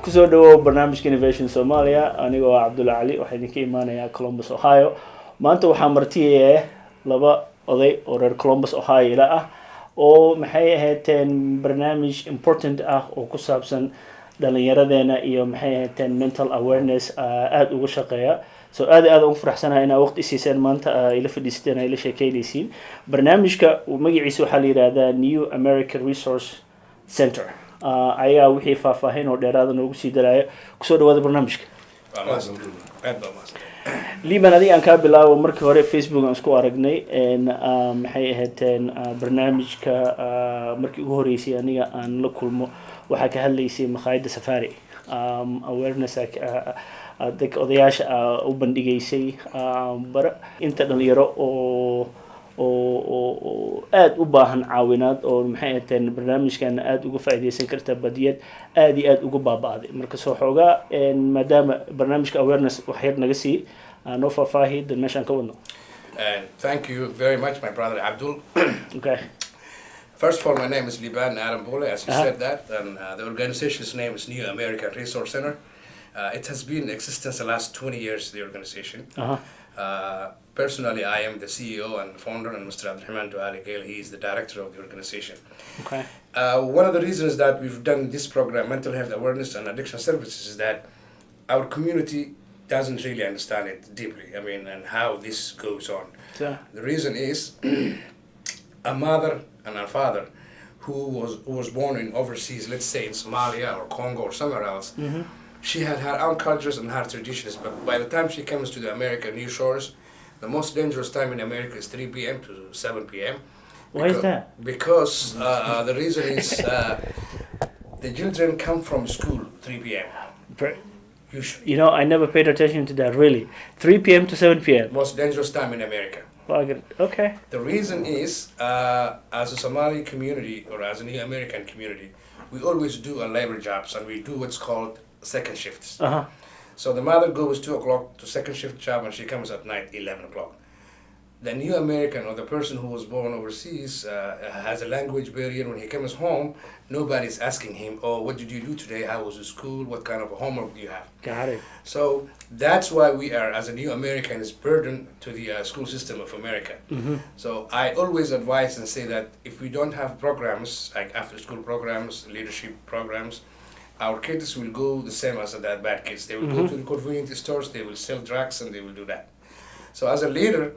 kusoo dhawow barnaamijka Innovation Somalia anigoo Cabdulcali waxaan idinka imaanayaa Columbus Ohio maanta waxaan martiyay laba oday oo reer Columbus Ohio ila ah oo maxay ahaayeen barnaamij important ah oo ku saabsan dhalinyaradeena iyo maxay ahaayeen mental awareness aad ugu shaqeeya so aad ugu faraxsanahay in waqti siiseen maanta ila fadhiisteen ila sheekeynaysiin barnaamijka magaciisa waxa la yiraahdaa New American Resource Center ayaa wixii faahfaahin oo dheeraad ah noogu sii daraayo kusoo dhawaada barnaamijka Liibaan adiga aan ka bilaabo markii hore Facebook aan isku aragnay maxay ahaayeen barnaamijka markii ugu horeysay aniga aan la kulmo waxa ka hadlaysay maqaayada safari awareness dadka odayaasha u bandhigaysay inta dhalinyaro oo aad u baahan caawinaad oo maxay ahaayeen barnaamijkan aad uga faa'iideysan karta badiyad aad iyo aad uga baabaaday marka soo xoogaa maadaama barnaamijka awareness wax yar naga sii noo faahfaahi meeshaan ka wadno Thank you very much, my brother Abdul. Okay. First of all, my name is Liibaan Aadan Buule, as you said that, and the organization's name is New American Resource Center. It has been in existence the last 20 years, the organization. Personally, I am the CEO and founder, and Mr. Abdirahman Geele Duale, he is the director of the organization. Okay. One of the reasons that we've done this program, Mental Health Awareness and Addiction Services, is that our community doesn't really understand it deeply, and how this goes on. Yeah. The reason is a mother and a father who was born in overseas, let's say in Somalia or Congo or somewhere else, she had her own cultures and her traditions, but by the time she comes to the American new shores, the most dangerous time in America is 3 p.m. to 7 p.m. Why is that? Because the reason is the children come from school 3 p.m. Usually. You know, I never paid attention to that, really. 3 p.m. to 7 p.m. Most dangerous time in America. Okay. The reason is, as a Somali community or as a New American community, we always do a labor jobs and we do what's called second shifts. So the mother goes 2 o'clock to second shift job and she comes at night 11 o'clock. The New American or the person who was born overseas has a language barrier. When he comes home, nobody's asking him, oh, what did you do today? How was your school? What kind of homework do you have? Got it. So that's why we are, as a New American, is burden to the school system of America. So I always advise and say that if we don't have programs, like after school programs, leadership programs, our kids will go the same as the bad kids. They will go to the convenience stores, they will sell drugs, and they will do that. So as a leader,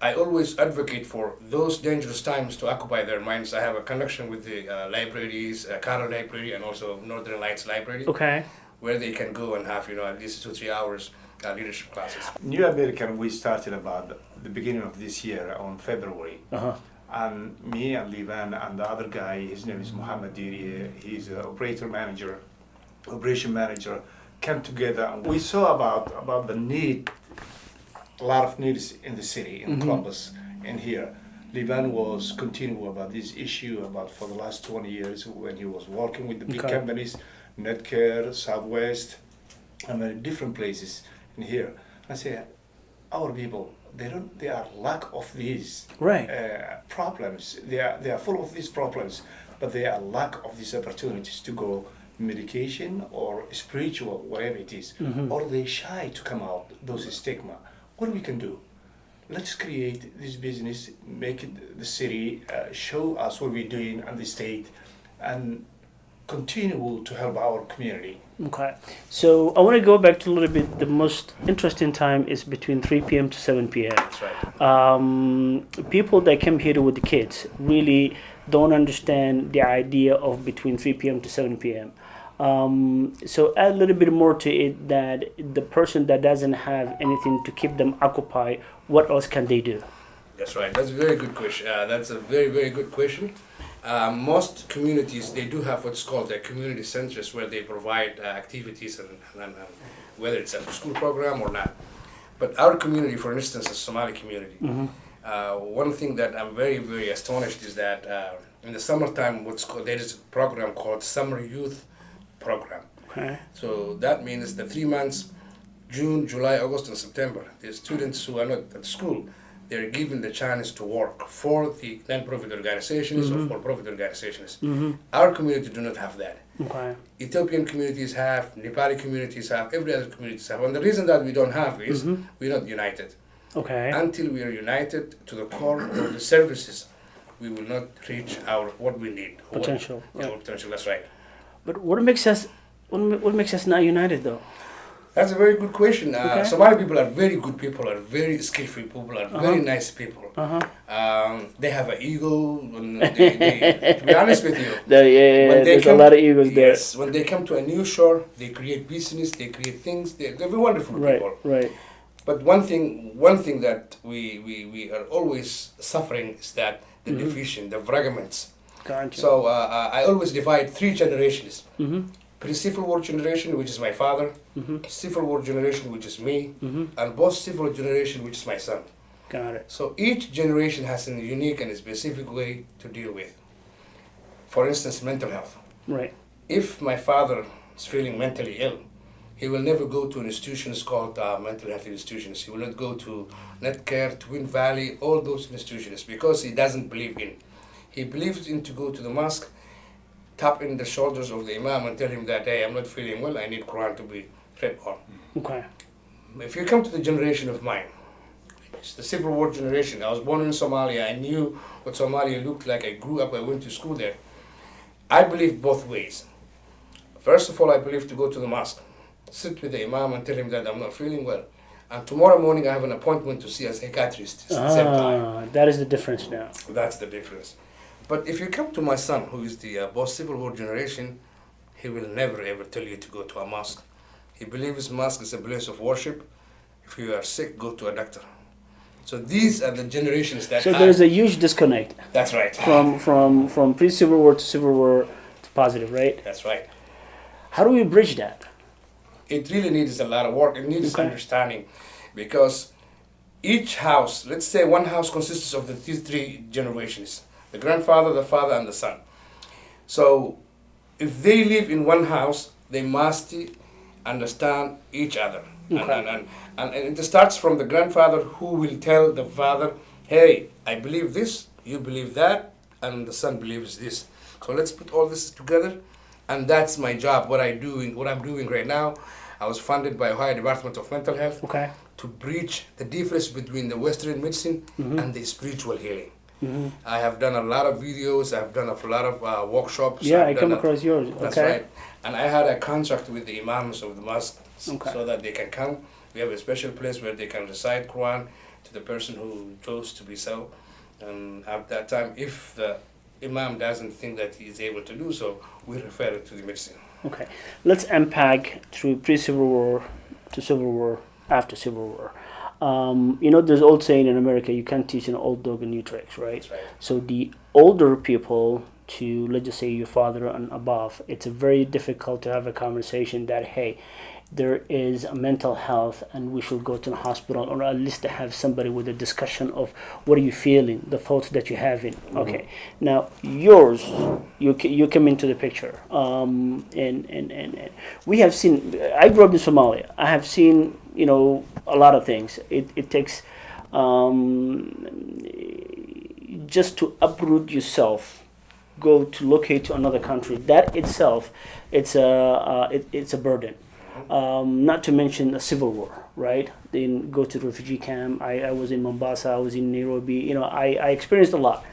I always advocate for those dangerous times to occupy their minds. I have a connection with the libraries, Carroll Library, and also Northern Lights Library. Okay. Where they can go and have, at least 2-3 hours leadership classes. New American, we started about the beginning of this year on February. And me and Liibaan and the other guy, his name is Mohammed Diri, he's an operation manager, came together and we saw about the need, a lot of needs in the city, in Columbus, and here. Liibaan was continuing about this issue for the last 20 years when he was working with the big companies, Netcare, Southwest, and different places in here. I say, our people, they are lack of these problems. They are full of these problems, but they are lack of these opportunities to go medication or spiritual, whatever it is, or they shy to come out, those stigma. What we can do? Let's create this business, make it the city, show us what we're doing and the state, and continue to help our community. Okay. So I want to go back to a little bit. The most interesting time is between 3 p.m. to 7 p.m. That's right. People that come here with the kids really don't understand the idea of between 3 p.m. to 7 p.m. So add a little bit more to it that the person that doesn't have anything to keep them occupied, what else can they do? That's right. That's a very good question. That's a very, very good question. Most communities, they do have what's called community centers where they provide activities and whether it's a school program or not. But our community, for instance, the Somali community, one thing that I'm very, very astonished is that in the summertime, there is a program called Summer Youth Program. Okay. So that means the 3 months, June, July, August, and September, the students who are not at school, they're given the chance to work for the non-profit organizations or for-profit organizations. Our community do not have that. Okay. Ethiopian communities have, Nepali communities have, every other communities have. And the reason that we don't have is we're not united. Okay. Until we are united to the core of the services, we will not reach our what we need. Potential. Our potential. That's right. But what makes us not united though? That's a very good question. Okay. Somali people are very good people, are very skillful people, are very nice people. They have an ego. To be honest with you, there's a lot of egos there. Yes, when they come to a new shore, they create business, they create things. They're very wonderful people. Right. But one thing that we are always suffering is that the division, the fragments. Gotcha. So I always divide 3 generations. Pre-Civil War generation, which is my father, Civil War generation, which is me, and post-Civil War generation, which is my son. Got it. So each generation has a unique and a specific way to deal with. For instance, mental health. Right. If my father is feeling mentally ill, he will never go to institutions called mental health institutions. He will not go to Netcare, Twin Valley, all those institutions, because he doesn't believe in. He believes in to go to the mosque, tap in the shoulders of the imam and tell him that, hey, I'm not feeling well, I need Quran to be read on. Okay. If you come to the generation of mine, it's the Civil War generation. I was born in Somalia. I knew what Somalia looked like. I grew up, I went to school there. I believe both ways. First of all, I believe to go to the mosque, sit with the imam and tell him that I'm not feeling well. And tomorrow morning I have an appointment to see a psychiatrist at the same time. That is the difference now. That's the difference. But if you come to my son, who is the post-Civil War generation, he will never ever tell you to go to a mosque. He believes mosque is a place of worship. If you are sick, go to a doctor. So these are the generations that. So there's a huge disconnect. That's right. From pre-Civil War to Civil War to positive, right? That's right. How do we bridge that? It really needs a lot of work. It needs understanding, because each house, let's say one house consists of these 3 generations: the grandfather, the father, and the son. So if they live in one house, they must understand each other. Okay. And it starts from the grandfather, who will tell the father, hey, I believe this, you believe that, and the son believes this. So let's put all this together, and that's my job, what I'm doing right now. I was funded by Ohio Department of Mental Health to bridge the difference between the Western medicine and the spiritual healing. I have done a lot of videos, I've done a lot of workshops. Yeah, I come across yours. That's right. And I had a contract with the imams of the mosque so that they can come. We have a special place where they can recite Quran to the person who chose to be so. And at that time, if the imam doesn't think that he is able to do so, we refer it to the medicine. Okay. Let's unpack through pre-Civil War to Civil War, after Civil War. There's old saying in America, you can't teach an old dog new tricks, right? That's right. So the older people, to let's just say your father and above, it's very difficult to have a conversation that, hey, there is a mental health and we should go to the hospital, or at least to have somebody with a discussion of what are you feeling, the thoughts that you're having. Okay. Now yours, you come into the picture, and we have seen, I grew up in Somalia, I have seen a lot of things. It takes just to uproot yourself, go to locate to another country, that itself, it's a burden. Not to mention a civil war, right? Then go to the refugee camp. I was in Mombasa, I was in Nairobi. I experienced a lot,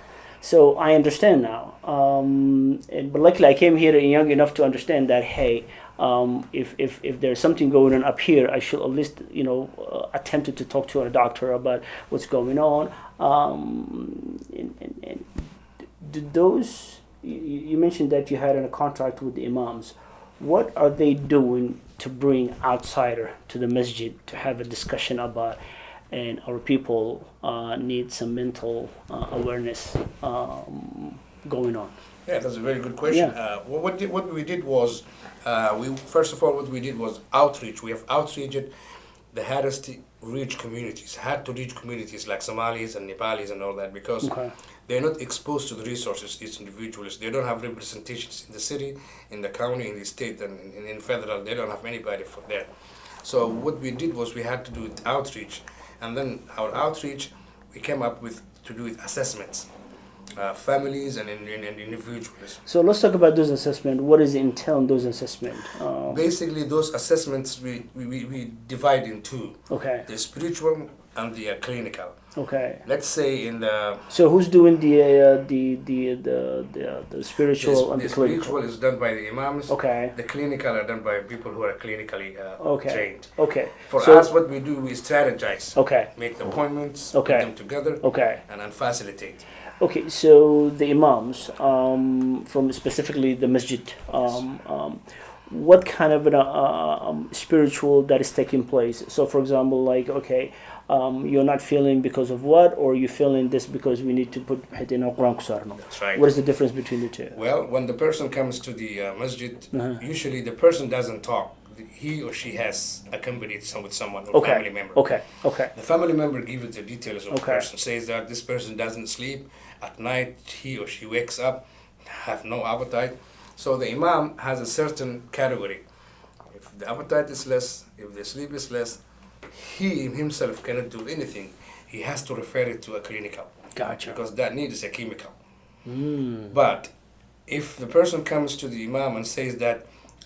so I understand now. But luckily, I came here young enough to understand that, hey, if there's something going on up here, I should at least attempt to talk to a doctor about what's going on. And did those you mentioned that you had a contract with the imams. What are they doing to bring outsider to the masjid to have a discussion about, and our people need some mental awareness going on? Yeah, that's a very good question. Yeah. What we did was, first of all, what we did was outreach. We have outreached the hardest reach communities, had to reach communities like Somalis and Nepalis and all that, because they're not exposed to the resources, these individuals. They don't have representations in the city, in the county, in the state, and in federal. They don't have anybody for there. So what we did was we had to do outreach. And then our outreach, we came up with to do with assessments, families and individuals. So let's talk about those assessments. What is entail in those assessments? Basically, those assessments we divide in two. Okay. The spiritual and the clinical. Okay. Let's say in the So who's doing the spiritual and the clinical? spiritual is done by the imams. Okay. The clinical are done by people who are clinically trained. Okay. For So- us, what we do, we strategize. Okay. Make the appointments, Okay. put them together, Okay. and then facilitate. Okay. So the imams, from specifically the masjid, what kind of spiritual that is taking place? So, for example, like, okay, you're not feeling because of what, or you're feeling this because we need to put it in a Quran kusarno. That's right. What is the difference between the two? Well, when the person comes to the masjid, Uh-huh. usually the person doesn't talk. He or she has accompanied with someone or Okay. family member. Okay. Okay. The family member gives the details of the Okay. person, says that this person doesn't sleep at night, he or she wakes up, have no appetite. So the imam has a certain category. If the appetite is less, if the sleep is less, he himself cannot do anything. He has to refer it to a clinical. Gotcha. Because that need is a chemical. But if the person comes to the imam and says that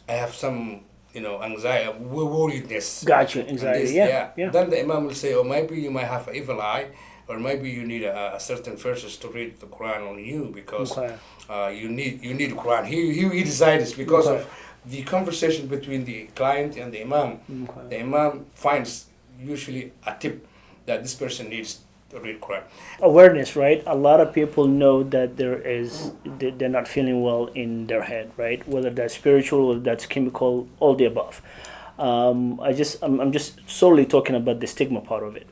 I have some, anxiety, worriedness. Gotcha. and Anxiety. this, Yeah. Then the imam will say, oh, maybe you might have an evil eye, or maybe you need a certain verses to read the Quran on you because Okay. you need the Quran. He decides because Okay. of the conversation between the client and the imam. Okay. The imam finds usually a tip that this person needs to read Quran. Awareness, right? A lot of people know that they're not feeling well in their head, right? Whether that's spiritual, whether that's chemical, all the above. I'm just solely talking about the stigma part of it.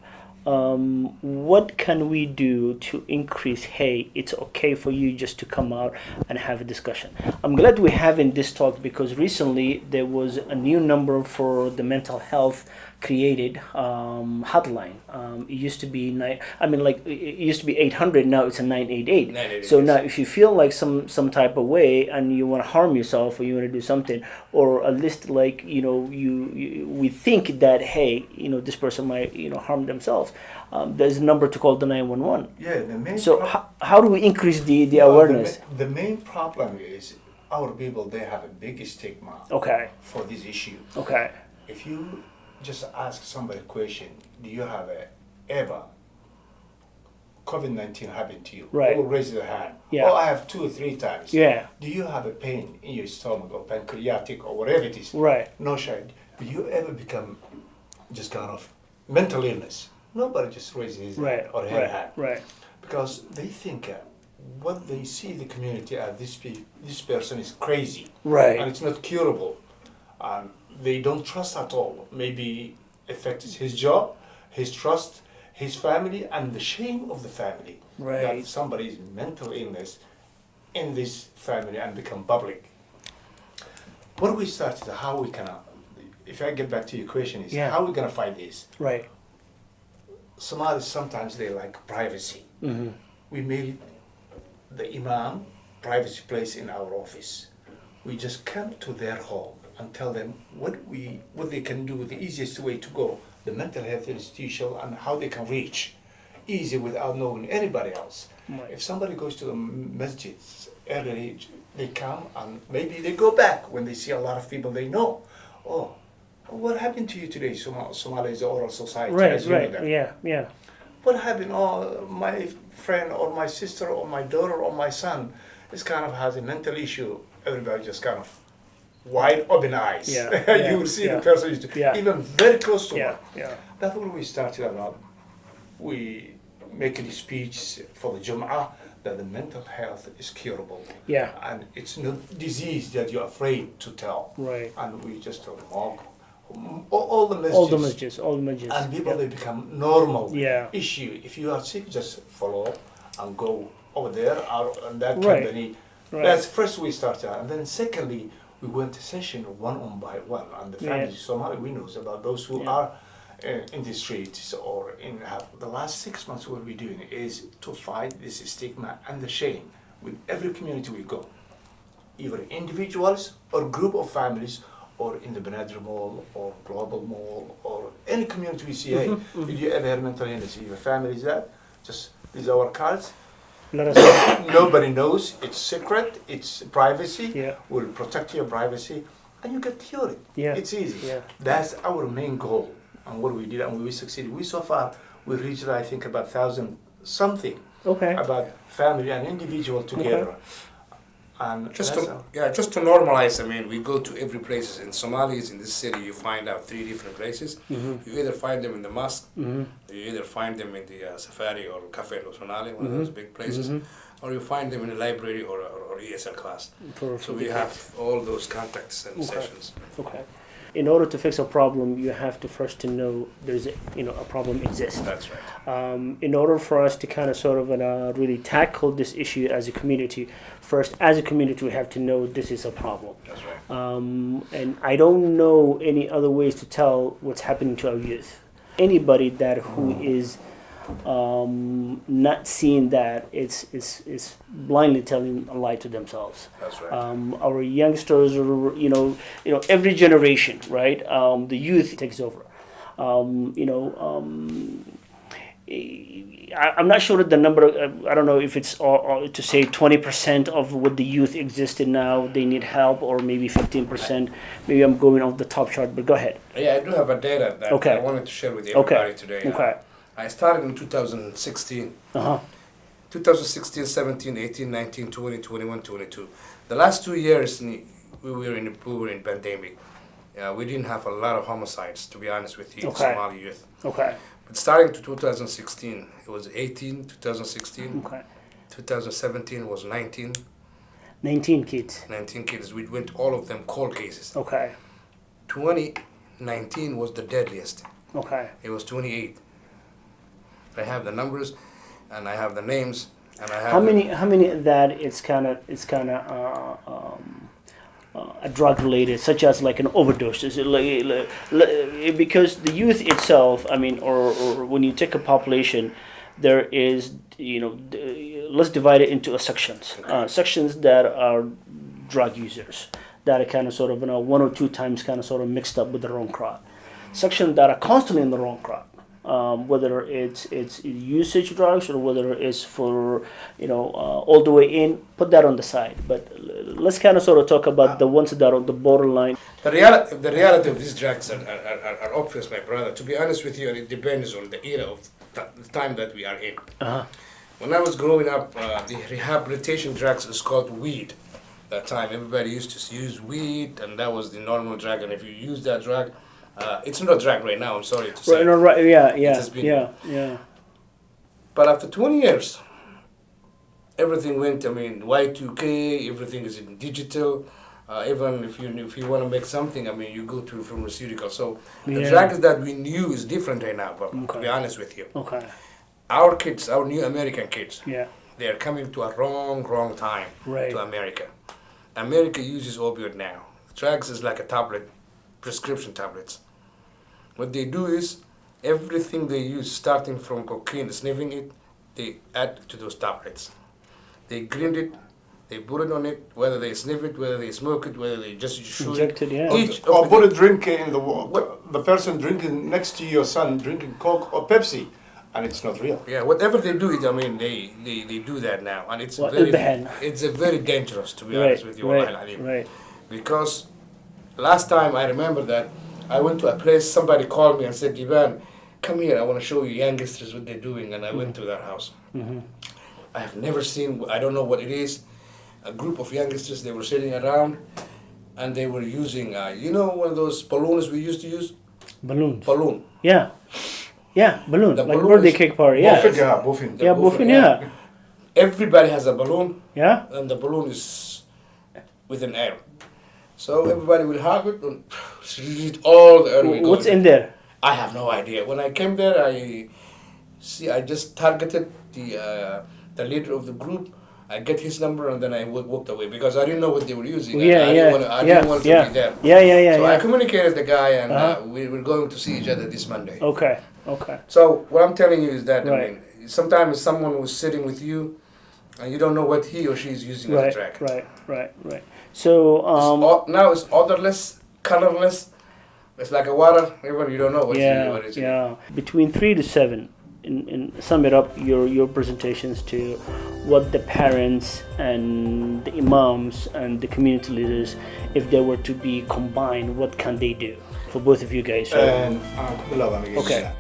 What can we do to increase, hey, it's okay for you just to come out and have a discussion? I'm glad we're having this talk because recently there was a new number for the mental health created hotline. It used to be it used to be 800. Now it's a 988. 988, So yes. now, if you feel like some type of way and you want to harm yourself or you want to do something, or at least like we think that hey, this person might harm themselves. There's a number to call the 911. Yeah, the main So how do we increase the awareness? The main problem is our people, they have a big stigma Okay. for this issue. Okay. If you just ask somebody a question, do you have ever COVID-19 happened to you? Right. Or raise their hand. Yeah. Oh, I have 2 or 3 times. Yeah. Do you have a pain in your stomach or pancreatic or whatever it is? Right. No, Shahid. Do you ever become just kind of mental illness? Nobody just raises his Right. hand or her Right. hand. Right. Because they think what they see the community as this person is crazy. Right. And it's not curable. And they don't trust at all. Maybe affects his job, his trust, his family, and the shame of the family. Right. That somebody's mental illness in this family and become public. What we started, how we can, if I get back to your question, is Yeah. how we gonna fight this? Right. Somalis, sometimes they like privacy. Mm-hmm. We made the imam privacy place in our office. We just come to their home and tell them what they can do, the easiest way to go, the mental health institution, and how they can reach easy without knowing anybody else. Right. If somebody goes to the masjids early, they come and maybe they go back when they see a lot of people they know. Oh, what happened to you today? Somalia is an oral society. Right. as you know Right. that. Yeah. Yeah. What happened? Oh, my friend or my sister or my daughter or my son is kind of has a mental issue. Everybody just kind of wide open eyes. Yeah, yeah, You will see yeah. the person is Yeah. even very close to Yeah. one. Yeah. That's what we started about. We make a speech for the Jum'ah that the mental health is curable. Yeah. And it's not disease that you're afraid to tell. Right. And we just talk all the messages. All the masjids. All the masjids. And people, Yeah. they become normal Yeah. issue. If you are sick, just follow and go over there or on that Right. company. Right. That's first we started. And then secondly, we went to session one by one. And the families, Yeah. Somali, we know about those who Yeah. are in the streets or in the last 6 months what we're doing is to fight this stigma and the shame with every community we go. Either individuals or group of families or in the Benadir Mall or Global Mall or any community we see, hey, did you ever have mental illness? Your family is that? Just these are our cards. Let us know. Nobody knows. It's secret. It's privacy. Yeah. We'll protect your privacy, and you get cured. Yeah. It's easy. Yeah. That's our main goal, and what we did, and we succeeded. We so far we reached, I think, about 1,000 something Okay. about family and individual together. And Just that's to normalize, I mean, we go to every places in Somalis in this city. You find out 3 different places. Mm-hmm. You either find them in the mosque, Mm-hmm. you either find them in the safari or cafe or Sonali, one of those big places, Mm-hmm. or you find them in the library or ESL class. So we have all those contacts and sessions. Okay. In order to fix a problem, you have to first to know there's a problem exists. That's right. In order for us to kind of sort of really tackle this issue as a community, first as a community we have to know this is a problem. That's right. And I don't know any other ways to tell what's happening to our youth. Anybody who is not seeing that is blindly telling a lie to themselves. That's right. Our youngsters are, every generation, right? The youth takes over. I'm not sure that the number. I don't know if it's to say 20% of what the youth existed now. They need help, or maybe 15%. Maybe I'm going off the top chart, but go ahead. Yeah, I do have a data that Okay. I wanted to share with everybody today. Okay. I started in 2016. 2016, 17, 18, 19, 20, 21, 22. The last 2 years we were in pandemic. We didn't have a lot of homicides, to be honest with you, Okay. Somali youth. Okay. But starting to 2016, it was 18, 2016. Okay. 2017 was 19. 19 kids. 19 kids. We went all of them cold cases. Okay. 2019 was the deadliest. Okay. It was 28. I have the numbers, and I have the names, and I have How many of that it's kind of drug related, such as like an overdose? Is it because the youth itself? I mean, or when you take a population, there is let's divide it into sections. Sections that are drug users, that are kind of sort of 1 or 2 times kind of sort of mixed up with the wrong crowd. Sections that are constantly in the wrong crowd. Whether it's usage drugs or whether it's for all the way in, put that on the side. But let's kind of sort of talk about the ones that are on the borderline. The reality of these drugs are obvious, my brother. To be honest with you, and it depends on the era of the time that we are in. When I was growing up, the rehabilitation drugs is called weed. That time, everybody used to use weed, and that was the normal drug. And if you use that drug, it's not a drag right now, I'm sorry to say. Right, no, right, yeah. But after 20 years, everything went, Y2K, everything is in digital. Even if you want to make something, you go to pharmaceutical. So the drugs that we knew is different right now, but to be honest with you. Okay. Our kids, our new American kids, Yeah. they are coming to a wrong time to America. America uses opioid now. Drugs is like a tablet, prescription tablets. What they do is, everything they use, starting from cocaine, sniffing it, they add to those tablets. They grind it, they put it on it, whether they sniff it, whether they smoke it, whether they just chew Inject it, yeah. Or put a drink in the water. The person drinking next to your son drinking Coke or Pepsi, and it's not real. Yeah, whatever they do it, they do that now, and it's very dangerous, to be honest with you. Right. Because last time I remember that I went to a place, somebody called me and said, Liibaan, come here, I want to show you youngsters what they're doing, and I went to their house. I have never seen, I don't know what it is, a group of youngsters, they were sitting around, and they were using, one of those balloons we used to use? Balloons. Balloon. Yeah, balloon. The like balloon birthday cake party, yeah. Buffin. Yeah, buffin, yeah. Everybody has a balloon. Yeah. And the balloon is with an air. So everybody will have it and release all the air. What's in there? I have no idea. When I came there, I just targeted the leader of the group. I get his number and then I walked away because I didn't know what they were using. I didn't want to be there. Yeah. So I communicated the guy and we were going to see each other this Monday. Okay. So what I'm telling you is that sometimes someone was sitting with you and you don't know what he or she is using as a track. Right. So now it's odorless, colorless. It's like a water. Even you don't know what it is. Yeah. Between 3 to 7 in sum it up your presentations to what the parents and the imams and the community leaders, if they were to be combined, what can they do for both of you guys? And, Okay.